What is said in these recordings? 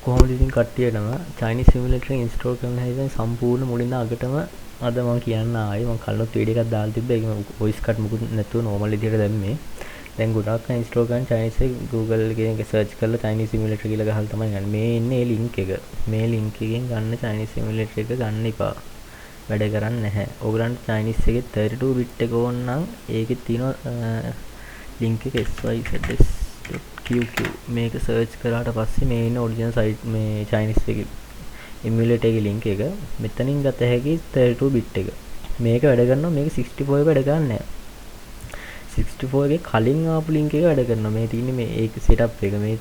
කොහොමද ඉතින් කට්ටියටම Chinese simulator install කරන්න හැදෙන සම්පූර්ණ මුලින්ම අගටම අද මම කියන්න ආයේ මම කලින් වීඩියෝ එකක් දාලා තිබ්බා. ඒක voice cut මුකුත් නැතුව normal විදිහට දැම්මේ. දැන් ගොඩාක් අය install කරන් Chinese එක Google එකේ search කරලා Chinese simulator කියලා ගහලා තමයි ගන්න. මේ ඉන්නේ මේ link එක. මේ link එකෙන් ගන්න Chinese simulator එක ගන්න එපා. වැඩ කරන්නේ නැහැ. ඕගලන්ට Chinese එකේ 32 bit එක ඕන නම් ඒකේ තියෙන link එක syzs.qq මේක search කරාට පස්සේ මේ ඉන්න original site මේ Chinese එකේ emulator එකේ link එක මෙතනින් ගත හැකි 32 bit එක. මේක වැඩ කරනවා. මේක 64 එක වැඩ කරන්නේ නැහැ. 64 එකේ කලින් ආපු link එක වැඩ කරනවා. මේ තියෙන්නේ මේ ඒක setup එක මේ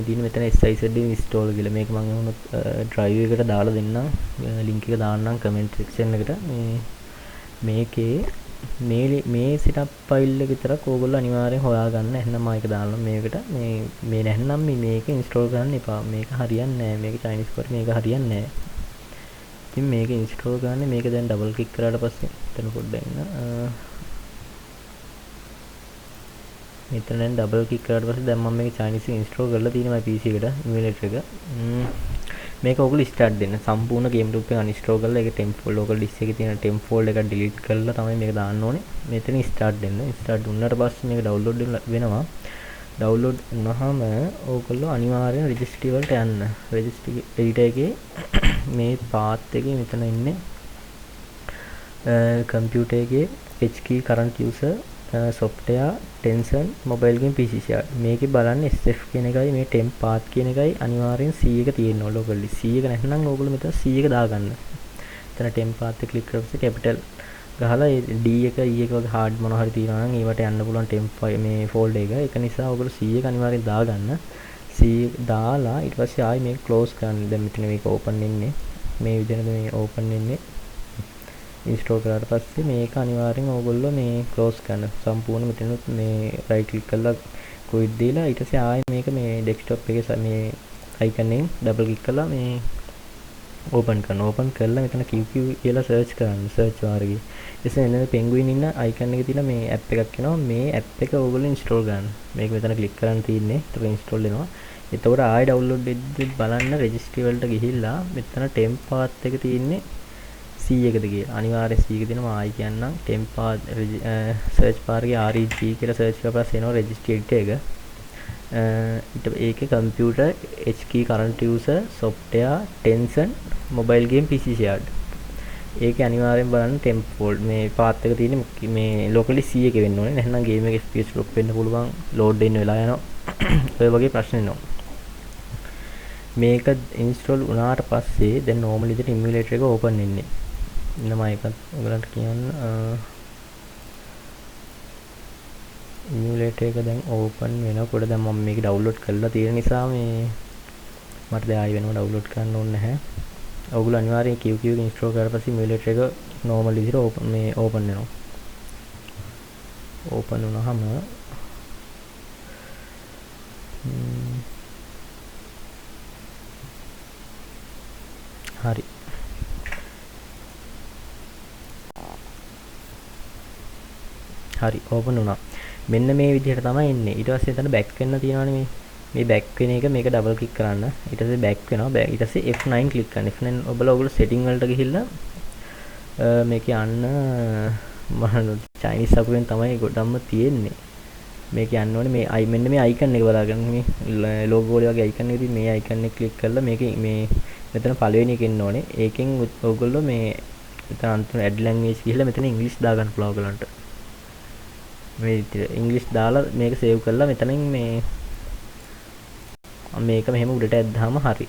තියෙන්නේ මෙතන syzs install කියලා. මේක මම වුණොත් drive එකට දාලා දෙන්නම්. link එක දාන්නම් comment section එකට. මේකේ මේ setup file එක විතරක් ඕගොල්ලෝ අනිවාර්යෙන් හොයාගන්න. එහෙනම් මම ඒක දානවා මේකට. මේ නැත්නම් මේක install කරන්න එපා. මේක හරියන්නේ නැහැ. මේක Chinese කොට මේක හරියන්නේ නැහැ. ඉතින් මේක install කරන්න මේක දැන් double click කරාට පස්සේ එතන පොඩ්ඩක් ඉන්න. මෙතන double click කරාට පස්සේ දැන් මම මේක Chinese එක install කරලා තියෙනවා PC එකට emulator එක. මේක ඔයගොල්ලෝ start දෙන්න. සම්පූර්ණ game loop එක uninstall කරලා ඒක temp local disk එකේ තියෙන temp folder එක delete කරලා තමයි මේක දාන්න ඕනේ. මෙතන start දෙන්න. start දුන්නාට පස්සේ මේක download වෙනවා. download වුණාම ඕගොල්ලෝ අනිවාර්යෙන් registry වලට යන්න. registry editor එකේ මේ path එකේ මෙතන ඉන්නේ computer එකේ HKey current user software tension mobile game PC share මේකේ බලන්න SF කියන එකයි මේ temp path කියන එකයි අනිවාර්යෙන් C එක තියෙන්න ඕන locally. C එක නැත්නම් ඕගොල්ලෝ මෙතන C එක දාගන්න. එතන temp path එක click කරලා capital ගහලා D එක E එක වගේ hard මොනවා හරි තියෙනවා නම් ඒවට යන්න පුළුවන් temp මේ folder එක. ඒක නිසා ඕගොල්ලෝ C එක අනිවාර්යෙන් දාගන්න. C දාලා ඊට පස්සේ ආයි මේක close කරන්න. දැන් මෙතන මේක open වෙන්නේ. මේ විදිහට මේ open වෙන්නේ. install කරාට පස්සේ මේක අනිවාර්යෙන් ඕගොල්ලෝ මේ close කරන්න. සම්පූර්ණ මෙතනොත් මේ right click කරලා quit දීලා ඊට පස්සේ ආයෙ මේක මේ desktop එකේ මේ icon එකෙන් double click කරලා මේ open කරනවා. open කරලා මෙතන QQ කියලා search කරන්න. search bar එකේ. ඊටසේ එන්නේ penguin ඉන්න icon එකේ තියෙන මේ app එකක් එනවා. මේ app එක ඕගොල්ලෝ install කරන්න. මේක මෙතන click කරන් තියෙන්නේ. ඒක install වෙනවා. එතකොට ආයෙ download වෙද්දි බලන්න registry වලට ගිහිල්ලා මෙතන temp path එක තියෙන්නේ C එකද කියලා. අනිවාර්යෙන් C එක දෙනවා. ආයි කියන්නම් temp path search bar එකේ reg කියලා search කරලා පස්සේ එනවා registry editor එක. ඒකේ computer HKey current user software tension mobile game PC shared. ඒකේ අනිවාර්යෙන් බලන්න temp folder මේ path එක තියෙන්නේ මේ locally C එකේ වෙන්න ඕනේ. නැත්නම් game එක FPS drop වෙන්න පුළුවන්. load වෙන්න වෙලා යනවා. ඔය වගේ ප්‍රශ්න එනවා. මේක install වුණාට පස්සේ දැන් normal විදිහට emulator එක open වෙන්නේ. ඉන්නම එකත් ඔයගලන්ට කියන්න emulator එක දැන් open වෙනකොට දැන් මම මේක download කරලා තියෙන නිසා මේ මට දැන් ආයෙ වෙනම download කරන්න ඕනේ නැහැ. ඔයගොල්ලෝ අනිවාර්යෙන් QQ එක install කරලා පස්සේ emulator එක normal විදිහට open වෙනවා. open වුණාම හරි open වුණා. මෙන්න මේ විදිහට තමයි එන්නේ. ඊට පස්සේ එතන back වෙන්න තියෙනවානේ මේ back වෙන එක මේක double click කරන්න. ඊට පස්සේ back වෙනවා. ඊට පස්සේ F9 click කරන්න. F9 ඔයගොල්ලෝ setting වලට ගිහිල්ලා මේක යන්න මම Chinese අකුරෙන් තමයි ගොඩක්ම තියෙන්නේ. මේක යන්න ඕනේ මේ මෙන්න මේ icon එක බලාගන්න. මේ logo වගේ icon එක තියෙන මේ icon එක click කරලා මේක මේ මෙතන පළවෙනි එක එන්න ඕනේ. ඒකෙන් ඔයගොල්ලෝ මේ මෙතන අන්තිම add language ගිහිල්ලා මෙතන English දාගන්න පුළුවන් ඔයගලන්ට. මේ ඉංග්‍රීසි දාලා මේක සේව් කරලා මෙතනින් මේක මෙහෙම උඩට ඇද්දාම හරි.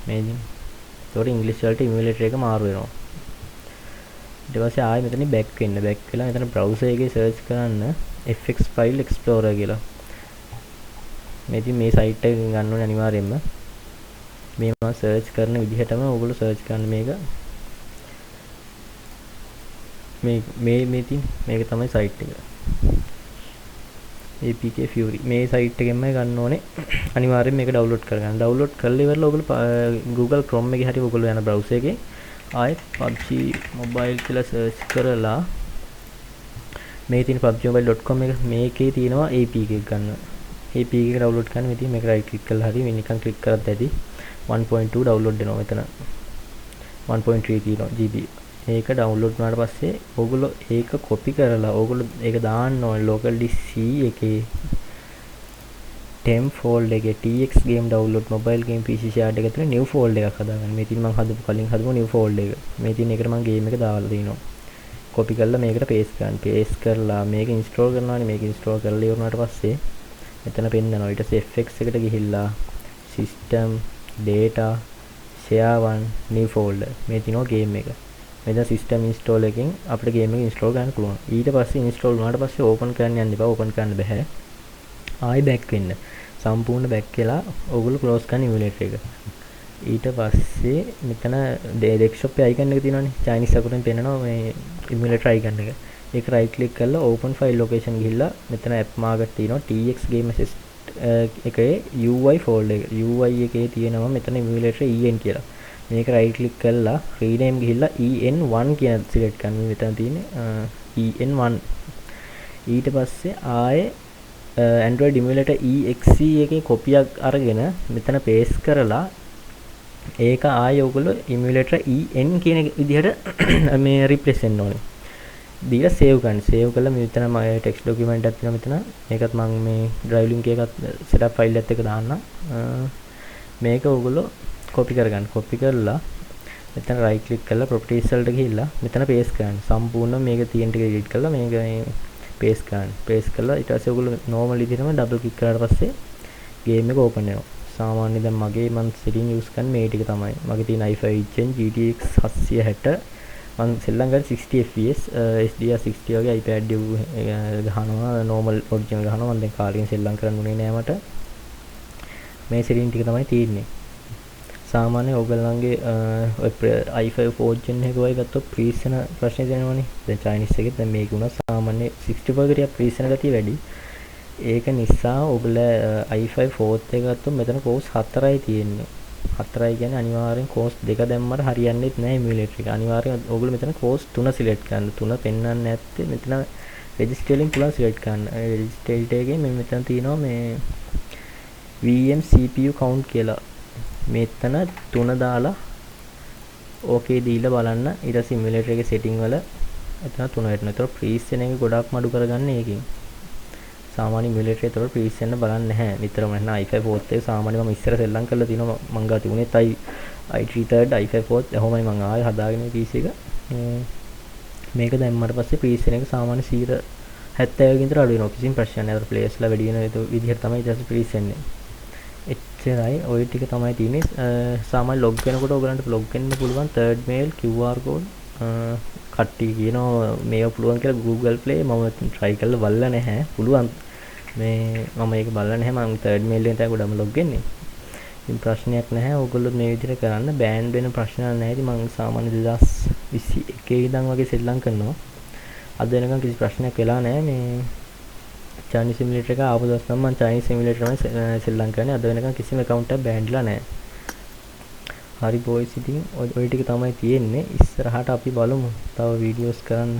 මේ ඉතින් ඒතකොට ඉංග්‍රීසි වලට emulator එක මාරු වෙනවා. ඊට පස්සේ ආයෙ මෙතනින් back වෙන්න. back වෙලා මෙතන browser එකේ search කරන්න FX file explorer කියලා. මේ ඉතින් මේ site එක ගන්න ඕනේ අනිවාර්යයෙන්ම. මේ මම search කරන විදිහටම ඕගොල්ලෝ search කරන්න මේක. මේ ඉතින් මේක තමයි site එක. APK Fury මේ site එකෙන්මයි ගන්න ඕනේ. අනිවාර්යෙන් මේක download කරගන්න. download කරලා ඉවරලා ඔයගොල්ලෝ Google Chrome එකේ හරි ඔයගොල්ලෝ යන browser එකේ ආයෙත් PUBG mobile කියලා search කරලා මේ තියෙන pubgmobile.com එක මේකේ තියෙනවා APK එක ගන්න. APK එක ඩවුන්ලෝඩ් කරන්න මෙතන මේක රයිට් ක්ලික් කරලා හරි මේ නිකන් ක්ලික් කරත් ඇති 1.2 ඩවුන්ලෝඩ් වෙනවා මෙතන 1.3 තියෙනවා GB. ඒක ඩවුන්ලෝඩ් වුණාට පස්සේ ඕගොල්ලෝ ඒක කොපි කරලා ඕගොල්ලෝ ඒක දාන්න ඕනේ local disk C එකේ temp folder එකේ TX game download mobile game PC shared එක ඇතුලේ new folder එකක් හදාගන්න. මේ තියෙන මම කලින් හදපු new folder එක. මේ තියෙන එකට මම game එක දාලා දිනවා. copy කරලා මේකට paste කරන්න. paste කරලා මේක install කරනවානේ. මේක install කරලා ඉවරනාට පස්සේ මෙතන පෙන්නනවා. ඊට පස්සේ FX එකට ගිහිල්ලා system data share one new folder. මේ තියෙනවා game එක. මෙතන system install එකෙන් අපිට game එක install කරන්න පුළුවන්. ඊට පස්සේ install වුණාට පස්සේ open කරන්න යන්න එපා. open කරන්න බෑ. ආයි back වෙන්න. සම්පූර්ණ back වෙලා ඔයගොල්ලෝ close කරන emulator එක. ඊට පස්සේ මෙතන desktop එකේ icon එක තියෙනවානේ. Chinese අකුරෙන් පෙන්නනවා මේ emulator icon එක. ඒක right click කරලා open file location ගිහිල්ලා මෙතන app market තියෙනවා. TX game assist එකේ UI folder එක. UI එකේ තියෙනවා මෙතන emulator en කියලා. මේක right click කරලා rename ගිහිල්ලා en1 කියන select කරන්න. මෙතන තියෙන්නේ en1. ඊට පස්සේ ආයේ Android emulator exe එකේ කොපියක් අරගෙන මෙතන paste කරලා ඒක ආයෙ ඔයගොල්ලෝ emulator en කියන විදිහට මේ replace වෙන්න ඕනේ. දීලා save කරන්න. save කළා මෙතන මම text document එකක් තියෙනවා මෙතන. මේකත් මම මේ drive link එකත් setup file එකත් එක්ක දාන්නම්. මේක ඔයගොල්ලෝ copy කරගන්න. copy කරලා මෙතන right click කරලා properties වලට ගිහිල්ලා මෙතන paste කරන්න. සම්පූර්ණ මේක තියෙන ටික edit කරලා මේක paste කරන්න. paste කරලා ඊට පස්සේ ඔයගොල්ලෝ normal විදිහටම double click කරාට පස්සේ game එක open වෙනවා. සාමාන්‍යයෙන් දැන් මගේ මම setting use කරන්නේ මේ ටික තමයි. මගේ තියෙන i5 Gen GTX 760 මම සෙල්ලම් කරන්නේ 60 fps SDR 60 වගේ iPad ගහනවා normal original ගහනවා. මම දැන් කාලෙකින් සෙල්ලම් කරන්න උනේ නෑ මට. මේ setting ටික තමයි තියෙන්නේ. සාමාන්‍ය ඔයගොල්ලන්ගේ i5 4th gen එක වගේ ගත්තොත් freeze වෙන ප්‍රශ්නේ දෙනවනේ. දැන් Chinese එකේ දැන් මේක උනා සාමාන්‍ය 64 කට freeze වෙන ගතිය වැඩි. ඒක නිසා ඔයගොල්ලෝ i5 4th එක ගත්තොත් මෙතන course 4යි තියෙන්නේ. 4යි කියන්නේ අනිවාර්යෙන් course 2 දැම්මම හරියන්නේ නැහැ emulator එක. අනිවාර්යෙන් ඔයගොල්ලෝ මෙතන course 3 select කරන්න. 3 පෙන්වන්නේ නැත්තේ මෙතන register එකෙන් පුළුවන් select කරන්න. register එකේ මෙතන තියෙනවා මේ VM CPU count කියලා. මෙතන 3 දාලා okay දීලා බලන්න. ඊට පස්සේ emulator එකේ setting වල එතන 3 වෙනවා. ඒතර freeze වෙන එක ගොඩක් මඩු කරගන්න ඒකෙන්. සාමාන්‍ය emulator එකේ freeze වෙන්න බලන්නේ නැහැ. නිතරම නැත්නම් i5 4th එක සාමාන්‍ය මම ඉස්සර සෙල්ලම් කරලා තිනවා මං ගා තිබුණේත් i3 3rd i5 4th එහෙමයි මං ආයෙ හදාගෙන PC එක. මේක දැම්මට පස්සේ freeze වෙන එක සාමාන්‍ය 70 කින් විතර අඩු වෙනවා. කිසිම ප්‍රශ්නයක් නැහැ. අර players ලා වැඩි වෙන විදිහට තමයි ඊට පස්සේ freeze වෙන්නේ. එච්චරයි ඔය ටික තමයි තියෙන්නේ. සාමාන්‍ය log වෙනකොට ඔයගලන්ට log වෙන්න පුළුවන් third mail QR code කට්ටිය කියනවා මේක පුළුවන් කියලා Google Play මම try කරලා බලලා නැහැ. පුළුවන් මේ මම ඒක බලලා නැහැ. මම third mail එකෙන් තමයි ගොඩම log වෙන්නේ. ඉතින් ප්‍රශ්නයක් නැහැ. ඔයගොල්ලෝ මේ විදිහට කරන්න ban වෙන ප්‍රශ්න නැහැ. ඉතින් මම සාමාන්‍ය 2021 ඉඳන් වගේ සෙල්ලම් කරනවා. අද වෙනකන් කිසි ප්‍රශ්නයක් වෙලා නැහැ. මේ Chinese simulator එක ආපු දවස් නම් මම Chinese simulator තමයි සෙල්ලම් කරන්නේ. අද වෙනකන් කිසිම account එකක් ban වෙලා නැහැ. හරි boys ඉතින් ඔය ටික තමයි තියෙන්නේ. ඉස්සරහට අපි බලමු තව videos කරන්න.